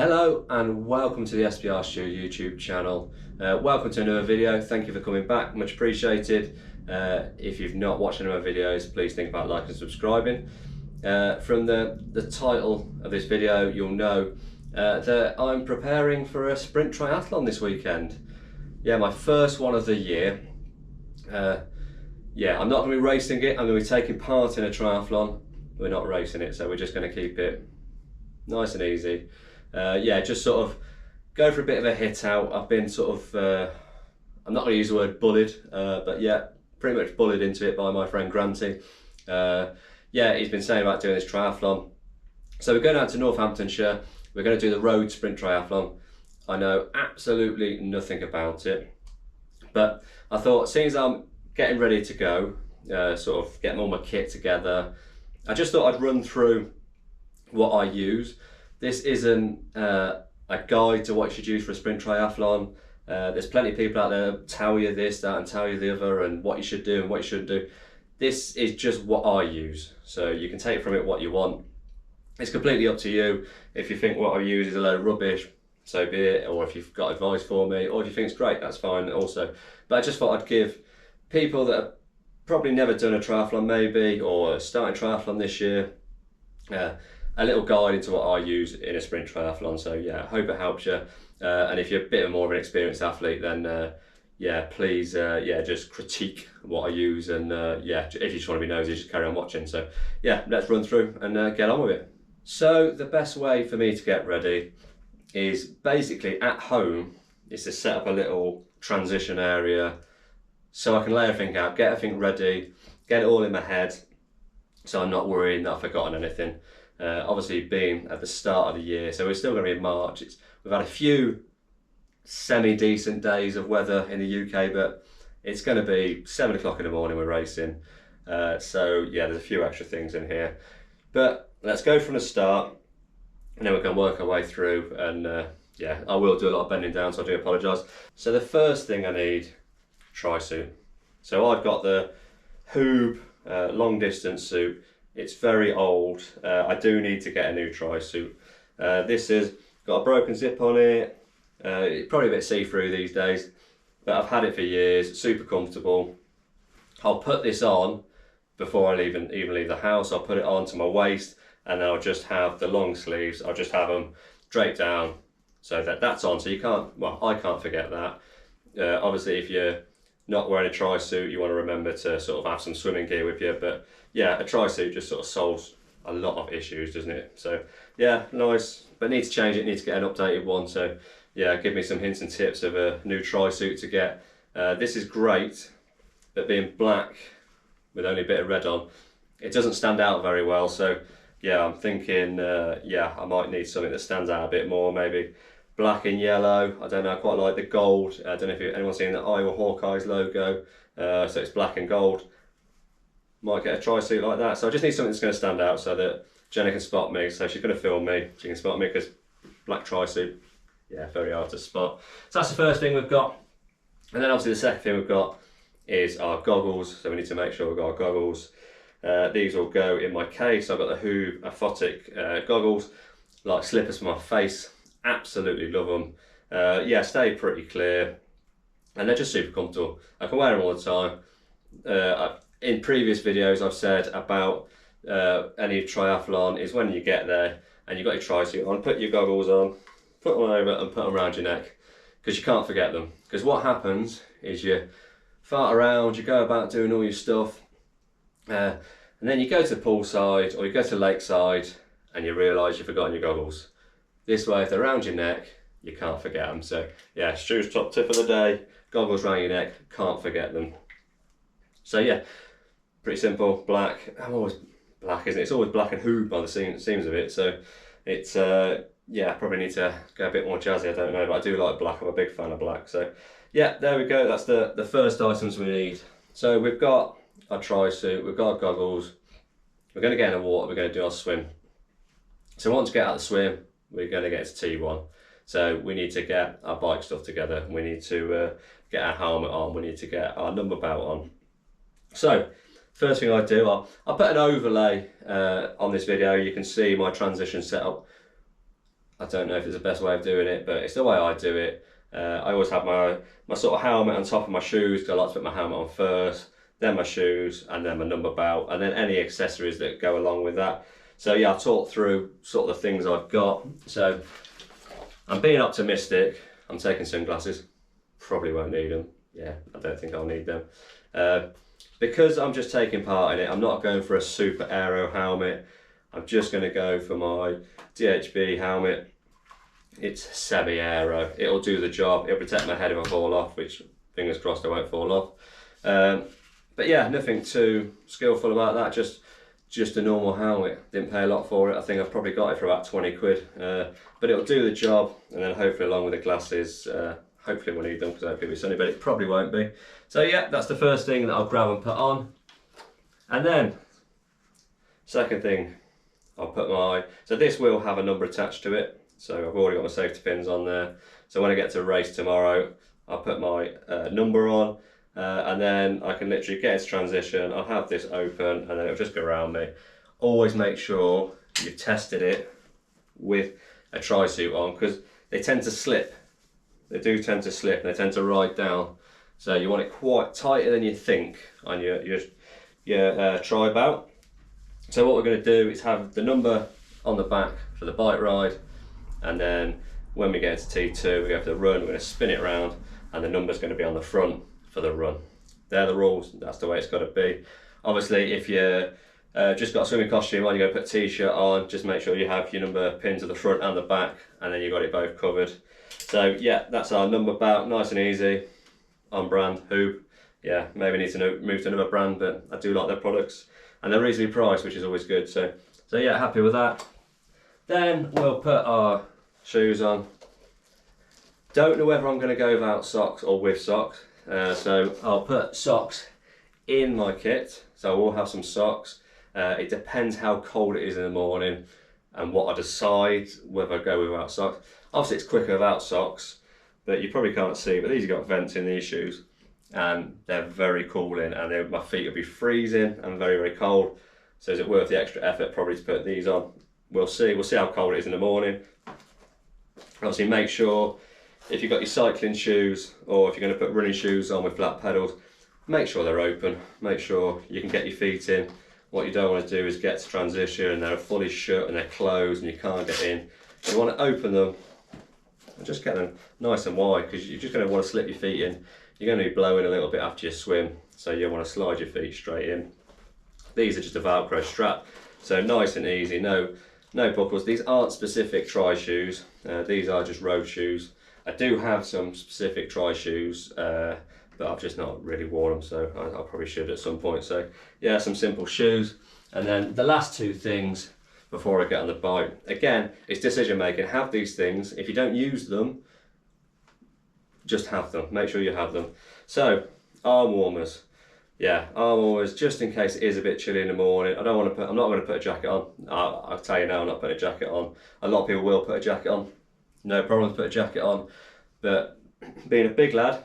Hello and welcome to the SBR Stu YouTube channel. Welcome to another video. Thank you for coming back, much appreciated. If you've not watched any of my videos, please think about liking and subscribing. From the title of this video, you'll know that I'm preparing for a sprint triathlon this weekend. Yeah, my first one of the year. Yeah, I'm not going to be racing it, I'm going to be taking part in a triathlon. We're not racing it, so we're just going to keep it nice and easy. Yeah, just sort of go for a bit of a hit out. I've been sort of, I'm not going to use the word bullied, but yeah, pretty much bullied into it by my friend Granty. Yeah, he's been saying about doing this triathlon. So we're going out to Northamptonshire. We're going to do the Roade sprint triathlon. I know absolutely nothing about it, but I thought, seeing as I'm getting ready to go, sort of getting all my kit together, I just thought I'd run through what I use. This isn't a guide to what you should use for a sprint triathlon. There's plenty of people out there that tell you this, that, and tell you the other, and what you should do and what you shouldn't do. This is just what I use, so you can take from it what you want. It's completely up to you. If you think what I use is a load of rubbish, so be it, or if you've got advice for me, or if you think it's great, that's fine also. But I just thought I'd give people that have probably never done a triathlon maybe, or starting triathlon this year, a little guide into what I use in a sprint triathlon. So yeah, I hope it helps you. And if you're a bit more of an experienced athlete, then yeah, please, yeah, just critique what I use. And yeah, if you just want to be nosy, just carry on watching. So yeah, let's run through and get on with it. So the best way for me to get ready is basically at home, is to set up a little transition area so I can lay everything out, get everything ready, get it all in my head, so I'm not worrying that I've forgotten anything. Obviously being at the start of the year, so we're still going to be in March. We've had a few semi-decent days of weather in the UK, but it's going to be 7 o'clock in the morning we're racing. So yeah, there's a few extra things in here. But let's go from the start, and then we can work our way through. And yeah, I will do a lot of bending down, so I do apologise. So the first thing I need, tri-suit. So I've got the Hoob long distance suit. It's very old. I do need to get a new tri-suit. This has got a broken zip on it. It's probably a bit see-through these days, but I've had it for years. Super comfortable. I'll put this on before I even leave the house. I'll put it on to my waist, and then I'll just have the long sleeves. I'll just have them draped down so that that's on. So you can't, well, I can't forget that. Obviously, if you're not wearing a tri-suit, you want to remember to sort of have some swimming gear with you. But yeah, a tri-suit just sort of solves a lot of issues, doesn't it? So yeah, nice, but need to change it, need to get an updated one. So yeah, give me some hints and tips of a new tri-suit to get. This is great, but being black with only a bit of red on, it doesn't stand out very well. So yeah, I'm thinking, yeah, I might need something that stands out a bit more, maybe black and yellow. I don't know, I quite like the gold. I don't know if anyone's seen the Iowa Hawkeyes logo. So it's black and gold. Might get a tri-suit like that. So I just need something that's going to stand out so that Jenna can spot me. So she's going to film me, she can spot me, because black tri-suit, yeah, very hard to spot. So that's the first thing we've got. And then obviously the second thing we've got is our goggles. So we need to make sure we've got our goggles. These will go in my case. I've got the Hoob Aphotic goggles, like slippers for my face. Absolutely love them. Yeah, stay pretty clear, and they're just super comfortable. I can wear them all the time. In previous videos I've said about any triathlon is when you get there and you've got your tri-suit on, put your goggles on, put them over and put them around your neck, because you can't forget them. Because what happens is you fart around, you go about doing all your stuff, and then you go to the poolside or you go to lakeside and you realise you've forgotten your goggles. This way, if they're around your neck, you can't forget them. So yeah, Stu's top tip of the day, goggles around your neck, can't forget them. So yeah, pretty simple, black. I'm always black, isn't it? It's always black and Hoob by the seams of it. So it's, yeah, probably need to go a bit more jazzy, I don't know, but I do like black. I'm a big fan of black. So yeah, there we go. That's the first items we need. So we've got our tri-suit, we've got our goggles. We're going to get in the water, we're going to do our swim. So once we get out of the swim, we're going to get to T1. So we need to get our bike stuff together. We need to get our helmet on. We need to get our number belt on. So first thing I do, I'll put an overlay on this video. You can see my transition setup. I don't know if it's the best way of doing it, but it's the way I do it. I always have my sort of helmet on top of my shoes, because I like to put my helmet on first, then my shoes, and then my number belt, and then any accessories that go along with that. So yeah, I'll talk through sort of the things I've got. So I'm being optimistic. I'm taking sunglasses. Probably won't need them. Yeah, I don't think I'll need them. Because I'm just taking part in it, I'm not going for a super aero helmet. I'm just going to go for my DHB helmet. It's semi-aero. It'll do the job. It'll protect my head if I fall off, which fingers crossed I won't fall off. But yeah, nothing too skillful about that. Just a normal helmet. Didn't pay a lot for it. I think I've probably got it for about 20 quid. But it'll do the job, and then hopefully along with the glasses, hopefully we'll need them because hopefully it'll be sunny, but it probably won't be. So yeah, that's the first thing that I'll grab and put on. And then, second thing, I'll put so this will have a number attached to it. So I've already got my safety pins on there. So when I get to race tomorrow, I'll put my number on, and then I can literally get into transition. I'll have this open and then it'll just go around me. Always make sure you've tested it with a tri-suit on, because they tend to slip. They do tend to slip and they tend to ride down. So you want it quite tighter than you think on your tri-bout. So what we're going to do is have the number on the back for the bike ride, and then when we get into T2, we go for the run, we're going to spin it around, and the number's going to be on the front for the run. They're the rules, that's the way it's got to be. Obviously, if you just got a swimming costume on, you're going to put a t-shirt on, just make sure you have your number pinned to the front and the back, and then you've got it both covered. So yeah, that's our number bout, nice and easy, on brand, hoop. Yeah, maybe need to move to another brand, but I do like their products. And they're reasonably priced, which is always good. So yeah, happy with that. Then we'll put our shoes on. Don't know whether I'm going to go without socks or with socks. So I'll put socks in my kit. So I will have some socks. It depends how cold it is in the morning and what I decide whether I go without socks. Obviously it's quicker without socks, but you probably can't see, but these have got vents in these shoes, and they're very cooling, and my feet will be freezing and very, very cold. So is it worth the extra effort probably to put these on? We'll see how cold it is in the morning. Obviously make sure, if you've got your cycling shoes or if you're going to put running shoes on with flat pedals, make sure they're open, make sure you can get your feet in. What you don't want to do is get to transition and they're fully shut and they're closed and you can't get in. You want to open them and just get them nice and wide, because you're just going to want to slip your feet in. You're going to be blowing a little bit after you swim, so you want to slide your feet straight in. These are just a Velcro strap, so nice and easy, no buckles. These aren't specific tri shoes, these are just road shoes. I do have some specific tri shoes, but I've just not really worn them, so I probably should at some point. So yeah, some simple shoes. And then the last two things before I get on the bike, again, it's decision making. Have these things. If you don't use them, just have them. Make sure you have them. So arm warmers. Yeah, arm warmers, just in case it is a bit chilly in the morning. I'm not going to put a jacket on. I'll tell you now, I'm not putting a jacket on. A lot of people will put a jacket on. No problem to put a jacket on. But being a big lad,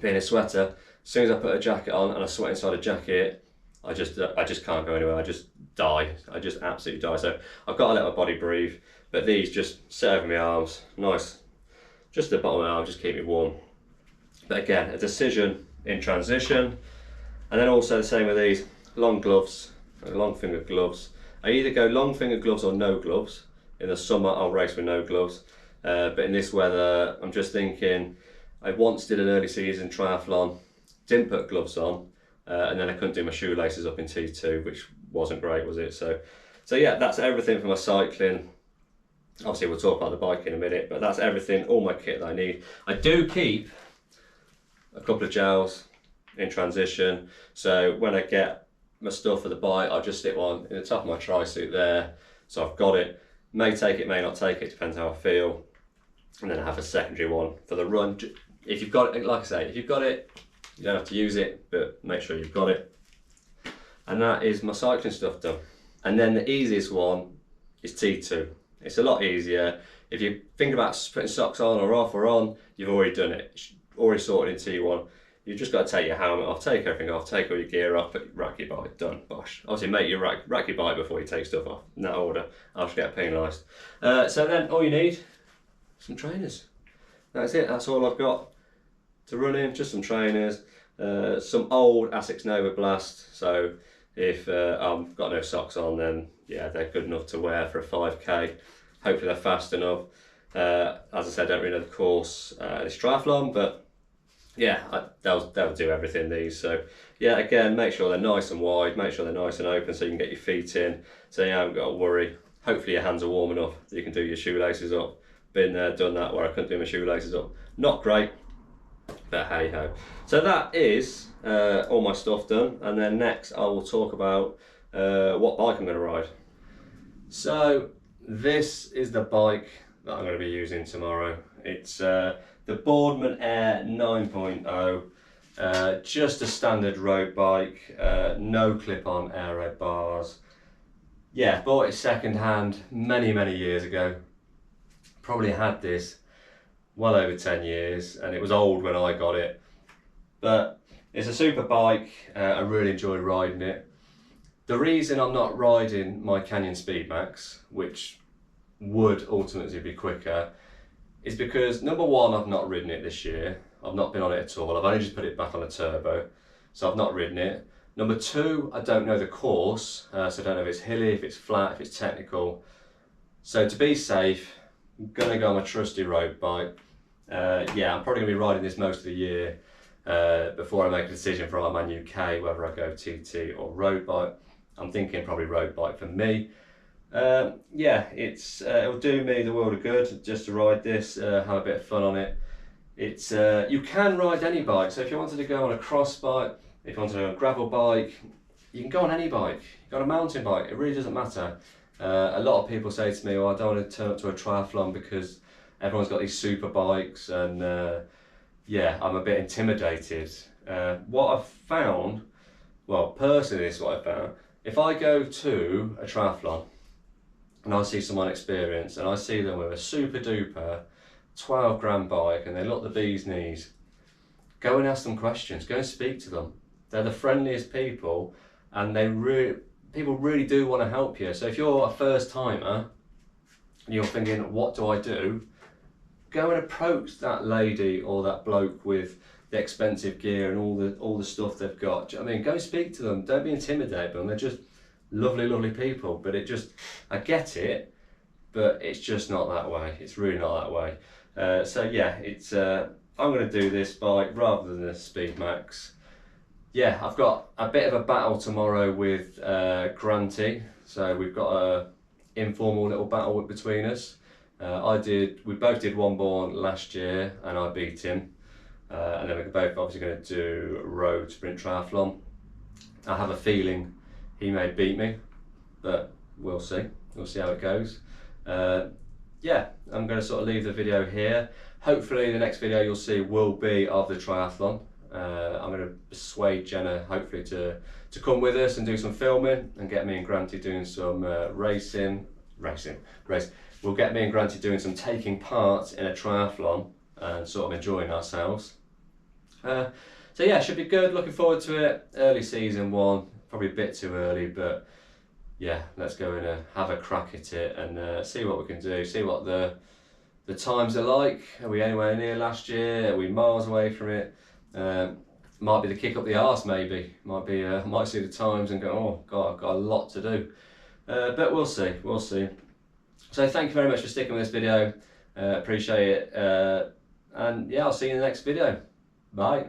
being a sweater, as soon as I put a jacket on and I sweat inside a jacket, I just can't go anywhere. I just die. I just absolutely die. So I've got to let my body breathe. But these just sit over my arms, nice. Just the bottom of my arm, just keep me warm. But again, a decision in transition. And then also the same with these long gloves, long finger gloves. I either go long finger gloves or no gloves. In the summer, I'll race with no gloves. But in this weather, I'm just thinking, I once did an early season triathlon, didn't put gloves on, and then I couldn't do my shoelaces up in T2, which wasn't great, was it? So yeah, that's everything for my cycling. Obviously we'll talk about the bike in a minute, but that's everything, all my kit that I need. I do keep a couple of gels in transition, so when I get my stuff for the bike, I'll just stick one in the top of my tri-suit there, so I've got it. May take it, may not take it, depends how I feel. And then I have a secondary one for the run. If you've got it, like I say, if you've got it, you don't have to use it, but make sure you've got it. And that is my cycling stuff done. And then the easiest one is T2. It's a lot easier. If you think about putting socks on or off or on, you've already done it. Already sorted in T1. You've just got to take your helmet off, take everything off, take all your gear off, rack your bike, done, bosh. Obviously make your rack your bike before you take stuff off, in that order, I'll just get penalised. So then all you need, some trainers. That's it, that's all I've got to run in, just some trainers, some old Asics Nova Blast, so if I've got no socks on, then yeah, they're good enough to wear for a 5k. Hopefully they're fast enough. As I said, I don't really know the course, this triathlon, but yeah, they'll do everything, these. So yeah, again, make sure they're nice and wide, make sure they're nice and open so you can get your feet in, so you haven't got to worry. Hopefully your hands are warm enough that you can do your shoelaces up. Been there, done that, where I couldn't do my shoelaces up. Not great, but hey ho. So that is all my stuff done, and then next I will talk about what bike I'm going to ride. So this is the bike that I'm going to be using tomorrow. It's the Boardman Air 9.0, just a standard road bike, no clip-on aero bars. Yeah, bought it second hand many years ago. Probably had this well over 10 years, and it was old when I got it. But it's a super bike, I really enjoy riding it. The reason I'm not riding my Canyon Speedmax, which would ultimately be quicker, is because number one, I've not ridden it this year. I've not been on it at all. I've only just put it back on a turbo, so I've not ridden it. Number two, I don't know the course, so I don't know if it's hilly, if it's flat, if it's technical. So to be safe, I'm gonna go on my trusty road bike. Yeah, I'm probably gonna be riding this most of the year before I make a decision for Ironman UK, whether I go TT or road bike. I'm thinking probably road bike for me. Yeah, it'll do me the world of good just to ride this, have a bit of fun on it. It's you can ride any bike, so if you wanted to go on a cross bike, if you wanted to go on a gravel bike, you can go on any bike. You got a mountain bike, it really doesn't matter. A lot of people say to me, oh, I don't want to turn up to a triathlon because everyone's got these super bikes, and yeah, I'm a bit intimidated. What I've found, well, personally, this is what I found. If I go to a triathlon and I see someone experienced and I see them with a super duper 12 grand bike and they look the bee's knees, go and ask them questions, go and speak to them. They're the friendliest people, and people really do want to help you. So if you're a first timer and you're thinking, what do I do? Go and approach that lady or that bloke with the expensive gear and all the stuff they've got. Do you know what I mean? Go speak to them. Don't be intimidated by them. They're just lovely people. But I get it, but it's just not that way. It's really not that way. So yeah, I'm going to do this bike rather than the Speedmax. Yeah, I've got a bit of a battle tomorrow with Granty. So we've got a informal little battle between us. We both did One Born last year and I beat him. And then we're both obviously going to do road sprint triathlon. I have a feeling he may beat me, but we'll see. We'll see how it goes. Yeah, I'm going to sort of leave the video here. Hopefully the next video you'll see will be of the triathlon. I'm going to persuade Jenna hopefully to come with us and do some filming and get me and Granty doing some race. We'll get me and Granty doing some taking part in a triathlon and sort of enjoying ourselves. So yeah, should be good, looking forward to it. Early season one, probably a bit too early, but yeah, let's go and have a crack at it and see what we can do, see what the times are like. Are we anywhere near last year? Are we miles away from it? Might be the kick up the arse maybe. Might see the times and go, oh God, I've got a lot to do. But we'll see. So thank you very much for sticking with this video. Appreciate it. And yeah, I'll see you in the next video. Bye.